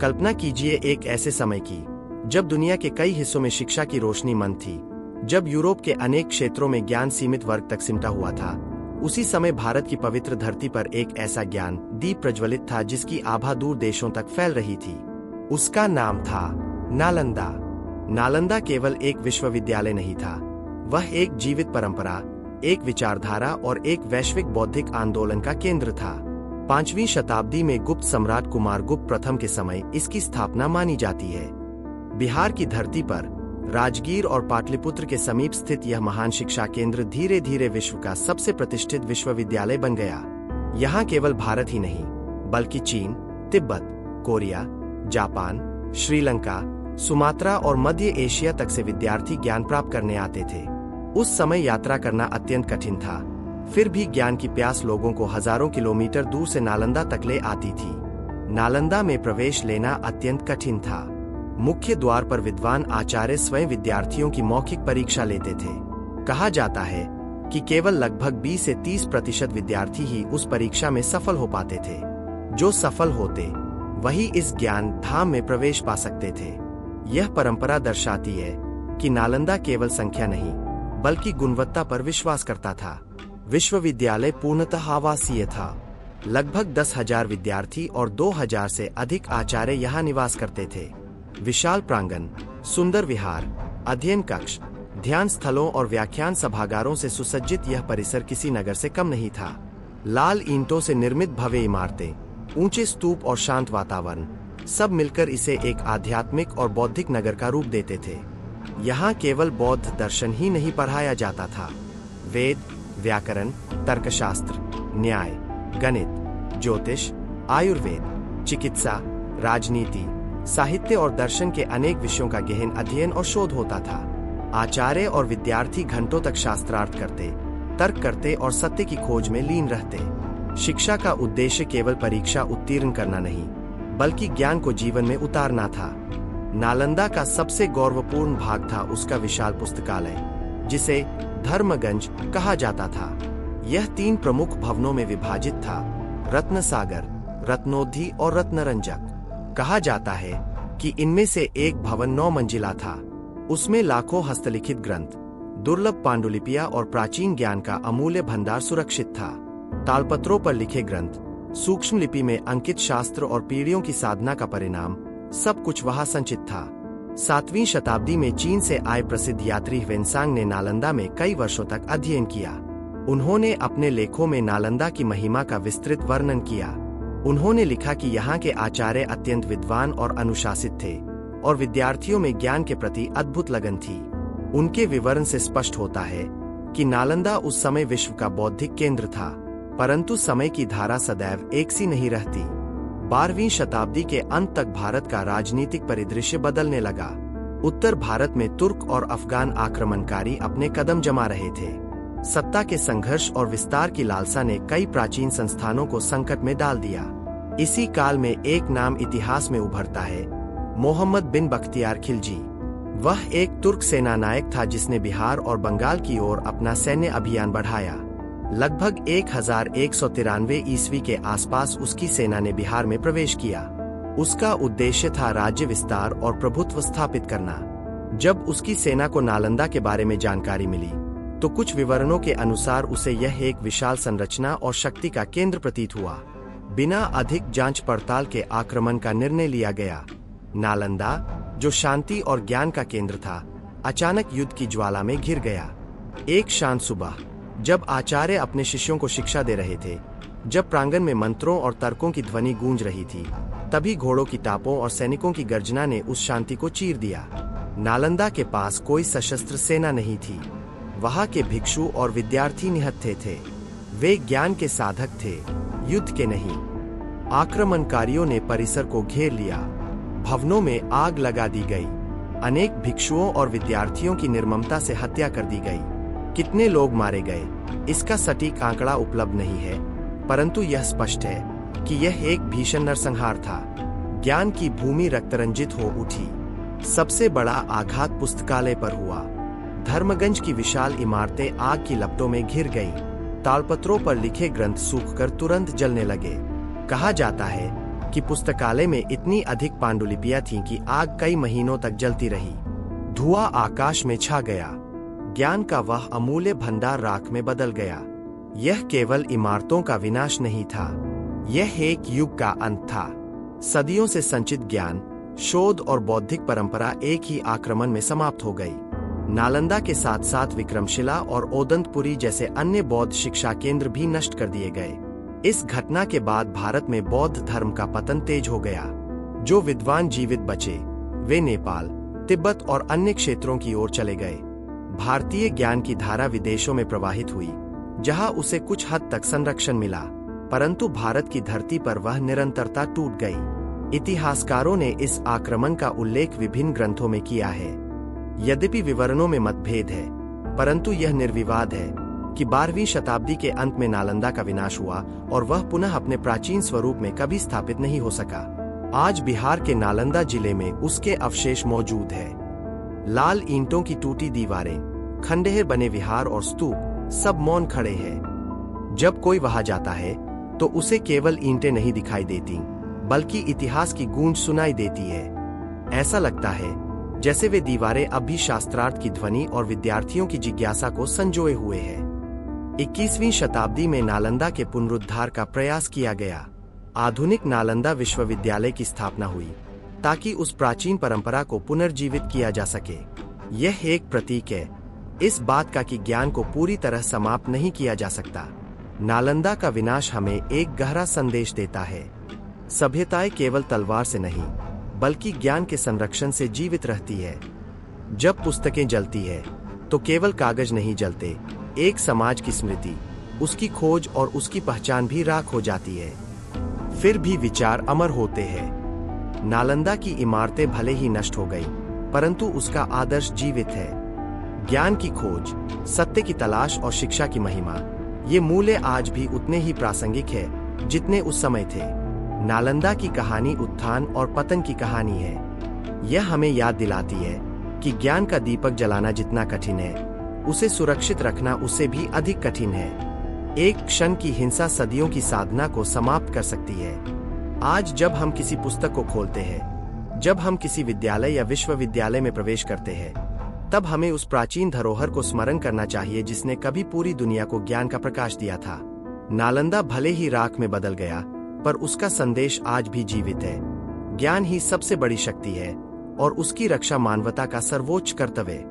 कल्पना कीजिए एक ऐसे समय की जब दुनिया के कई हिस्सों में शिक्षा की रोशनी मंद थी, जब यूरोप के अनेक क्षेत्रों में ज्ञान सीमित वर्ग तक सिमटा हुआ था। उसी समय भारत की पवित्र धरती पर एक ऐसा ज्ञान दीप प्रज्वलित था जिसकी आभा दूर देशों तक फैल रही थी। उसका नाम था नालंदा। नालंदा केवल एक विश्वविद्यालय नहीं था, वह एक जीवित परंपरा, एक विचारधारा और एक वैश्विक बौद्धिक आंदोलन का केंद्र था। 5वीं शताब्दी में गुप्त सम्राट कुमारगुप्त प्रथम के समय इसकी स्थापना मानी जाती है। बिहार की धरती पर राजगीर और पाटलिपुत्र के समीप स्थित यह महान शिक्षा केंद्र धीरे धीरे विश्व का सबसे प्रतिष्ठित विश्वविद्यालय बन गया। यहाँ केवल भारत ही नहीं, बल्कि चीन, Tibet, Korea, Japan, Sri Lanka, Sumatra और मध्य एशिया तक से विद्यार्थी ज्ञान प्राप्त करने आते थे। उस समय यात्रा करना अत्यंत कठिन था, फिर भी ज्ञान की प्यास लोगों को हजारों किलोमीटर दूर से नालंदा तक ले आती थी। नालंदा में प्रवेश लेना अत्यंत कठिन था। मुख्य द्वार पर विद्वान आचार्य स्वयं विद्यार्थियों की मौखिक परीक्षा लेते थे। कहा जाता है कि केवल लगभग 20 से 30% विद्यार्थी ही उस परीक्षा में सफल हो पाते थे। जो सफल होते वही इस ज्ञान धाम में प्रवेश पा सकते थे। यह परंपरा दर्शाती है कि नालंदा केवल संख्या नहीं, बल्कि गुणवत्ता पर विश्वास करता था। विश्वविद्यालय पूर्णतः आवासीय था। लगभग 10,000 विद्यार्थी और 2,000 से अधिक आचार्य यहाँ निवास करते थे। विशाल प्रांगण, सुंदर विहार, अध्ययन कक्ष, ध्यान स्थलों और व्याख्यान सभागारों से सुसज्जित यह परिसर किसी नगर से कम नहीं था। लाल ईंटों से निर्मित भव्य इमारतें, ऊंचे स्तूप और शांत वातावरण, सब मिलकर इसे एक आध्यात्मिक और बौद्धिक नगर का रूप देते थे। यहाँ केवल बौद्ध दर्शन ही नहीं पढ़ाया जाता था, वेद, व्याकरण, तर्कशास्त्र, न्याय, गणित, ज्योतिष, आयुर्वेद, चिकित्सा, राजनीति, साहित्य और दर्शन के अनेक विषयों का गहन अध्ययन और शोध होता था। आचार्य और विद्यार्थी घंटों तक शास्त्रार्थ करते, तर्क करते और सत्य की खोज में लीन रहते। शिक्षा का उद्देश्य केवल परीक्षा उत्तीर्ण करना नहीं, बल्कि ज्ञान को जीवन में उतारना था। नालंदा का सबसे गौरवपूर्ण भाग था उसका विशाल पुस्तकालय, जिसे धर्मगंज कहा जाता था। यह 3 प्रमुख भवनों में विभाजित था, रत्नसागर, रत्नोद्धि और रत्नरंजक। कहा जाता है कि इनमें से एक भवन 9 मंजिला था। उसमें लाखों हस्तलिखित ग्रंथ, दुर्लभ पांडुलिपियां और प्राचीन ज्ञान का अमूल्य भंडार सुरक्षित था। तालपत्रों पर लिखे ग्रंथ, सूक्ष्म लिपि में अंकित शास्त्र और पीढ़ियों की साधना का परिणाम, सब कुछ वहां संचित था। 7वीं शताब्दी में चीन से आए प्रसिद्ध यात्री ह्वेनसांग ने नालंदा में कई वर्षों तक अध्ययन किया। उन्होंने अपने लेखों में नालंदा की महिमा का विस्तृत वर्णन किया। उन्होंने लिखा कि यहाँ के आचार्य अत्यंत विद्वान और अनुशासित थे और विद्यार्थियों में ज्ञान के प्रति अद्भुत लगन थी। उनके विवरण से स्पष्ट होता है कि नालंदा उस समय विश्व का बौद्धिक केंद्र था, परंतु समय की धारा सदैव एक सी नहीं रहती। 12वीं शताब्दी के अंत तक भारत का राजनीतिक परिदृश्य बदलने लगा। उत्तर भारत में तुर्क और अफगान आक्रमणकारी अपने कदम जमा रहे थे। सत्ता के संघर्ष और विस्तार की लालसा ने कई प्राचीन संस्थानों को संकट में डाल दिया। इसी काल में एक नाम इतिहास में उभरता है, मोहम्मद बिन बख्तियार खिलजी। वह एक तुर्क सेनानायक था जिसने बिहार और बंगाल की ओर अपना सैन्य अभियान बढ़ाया। लगभग 1193 ईस्वी के आसपास उसकी सेना ने बिहार में प्रवेश किया। उसका उद्देश्य था राज्य विस्तार और प्रभुत्व स्थापित करना। जब उसकी सेना को नालंदा के बारे में जानकारी मिली, तो कुछ विवरणों के अनुसार उसे यह एक विशाल संरचना और शक्ति का केंद्र प्रतीत हुआ। बिना अधिक जांच पड़ताल के आक्रमण का निर्णय लिया गया। नालंदा, जो शांति और ज्ञान का केंद्र था, अचानक युद्ध की ज्वाला में घिर गया। एक शांत सुबह, जब आचार्य अपने शिष्यों को शिक्षा दे रहे थे, जब प्रांगण में मंत्रों और तर्कों की ध्वनि गूंज रही थी, तभी घोड़ों की टापों और सैनिकों की गर्जना ने उस शांति को चीर दिया। नालंदा के पास कोई सशस्त्र सेना नहीं थी। वहां के भिक्षु और विद्यार्थी निहत्थे थे। वे ज्ञान के साधक थे, युद्ध के नहीं। आक्रमणकारियों ने परिसर को घेर लिया। भवनों में आग लगा दी गई। अनेक भिक्षुओं और विद्यार्थियों की निर्ममता से हत्या कर दी गई। कितने लोग मारे गए, इसका सटीक आंकड़ा उपलब्ध नहीं है, परंतु यह स्पष्ट है कि यह एक भीषण नरसंहार था। ज्ञान की भूमि रक्तरंजित हो उठी। सबसे बड़ा आघात पुस्तकालय पर हुआ। धर्मगंज की विशाल इमारतें आग की लपटों में घिर गईं। तालपत्रों पर लिखे ग्रंथ सूखकर तुरंत जलने लगे। कहा जाता है कि पुस्तकालय में इतनी अधिक पांडुलिपियां थीं कि आग कई महीनों तक जलती रही। धुआं आकाश में छा गया। ज्ञान का वह अमूल्य भंडार राख में बदल गया। यह केवल इमारतों का विनाश नहीं था, यह एक युग का अंत था। सदियों से संचित ज्ञान, शोध और बौद्धिक परंपरा एक ही आक्रमण में समाप्त हो गई। नालंदा के साथ साथ विक्रमशिला और ओदंतपुरी जैसे अन्य बौद्ध शिक्षा केंद्र भी नष्ट कर दिए गए। इस घटना के बाद भारत में बौद्ध धर्म का पतन तेज हो गया। जो विद्वान जीवित बचे वे नेपाल, तिब्बत और अन्य क्षेत्रों की ओर चले गए। भारतीय ज्ञान की धारा विदेशों में प्रवाहित हुई, जहां उसे कुछ हद तक संरक्षण मिला, परंतु भारत की धरती पर वह निरंतरता टूट गई। इतिहासकारों ने इस आक्रमण का उल्लेख विभिन्न ग्रंथों में किया है। यद्यपि विवरणों में मतभेद है, परंतु यह निर्विवाद है कि 12वीं शताब्दी के अंत में नालंदा का विनाश हुआ और वह पुनः अपने प्राचीन स्वरूप में कभी स्थापित नहीं हो सका। आज बिहार के नालंदा जिले में उसके अवशेष मौजूद है। लाल ईंटों की टूटी दीवारें, खंडहर बने विहार और स्तूप सब मौन खड़े हैं। जब कोई वहां जाता है तो उसे केवल ईंटें नहीं दिखाई देती, बल्कि इतिहास की गूंज सुनाई देती है। ऐसा लगता है जैसे वे दीवारें अब भी शास्त्रार्थ की ध्वनि और विद्यार्थियों की जिज्ञासा को संजोए हुए हैं। 21वीं शताब्दी में नालंदा के पुनरुद्धार का प्रयास किया गया। आधुनिक नालंदा विश्वविद्यालय की स्थापना हुई ताकि उस प्राचीन परंपरा को पुनर्जीवित किया जा सके। यह एक प्रतीक है इस बात का कि ज्ञान को पूरी तरह समाप्त नहीं किया जा सकता। नालंदा का विनाश हमें एक गहरा संदेश देता है। सभ्यताएं केवल तलवार से नहीं, बल्कि ज्ञान के संरक्षण से जीवित रहती है। जब पुस्तकें जलती है तो केवल कागज नहीं जलते, एक समाज की स्मृति, उसकी खोज और उसकी पहचान भी राख हो जाती है। फिर भी विचार अमर होते हैं। नालंदा की इमारतें भले ही नष्ट हो गई, परंतु उसका आदर्श जीवित है। ज्ञान की खोज, सत्य की तलाश और शिक्षा की महिमा, ये मूल्य आज भी उतने ही प्रासंगिक है जितने उस समय थे। नालंदा की कहानी उत्थान और पतन की कहानी है। यह हमें याद दिलाती है कि ज्ञान का दीपक जलाना जितना कठिन है, उसे सुरक्षित रखना उससे भी अधिक कठिन है। एक क्षण की हिंसा सदियों की साधना को समाप्त कर सकती है। आज जब हम किसी पुस्तक को खोलते हैं, जब हम किसी विद्यालय या विश्वविद्यालय में प्रवेश करते हैं, तब हमें उस प्राचीन धरोहर को स्मरण करना चाहिए जिसने कभी पूरी दुनिया को ज्ञान का प्रकाश दिया था। नालंदा भले ही राख में बदल गया, पर उसका संदेश आज भी जीवित है। ज्ञान ही सबसे बड़ी शक्ति है और उसकी रक्षा मानवता का सर्वोच्च कर्तव्य है।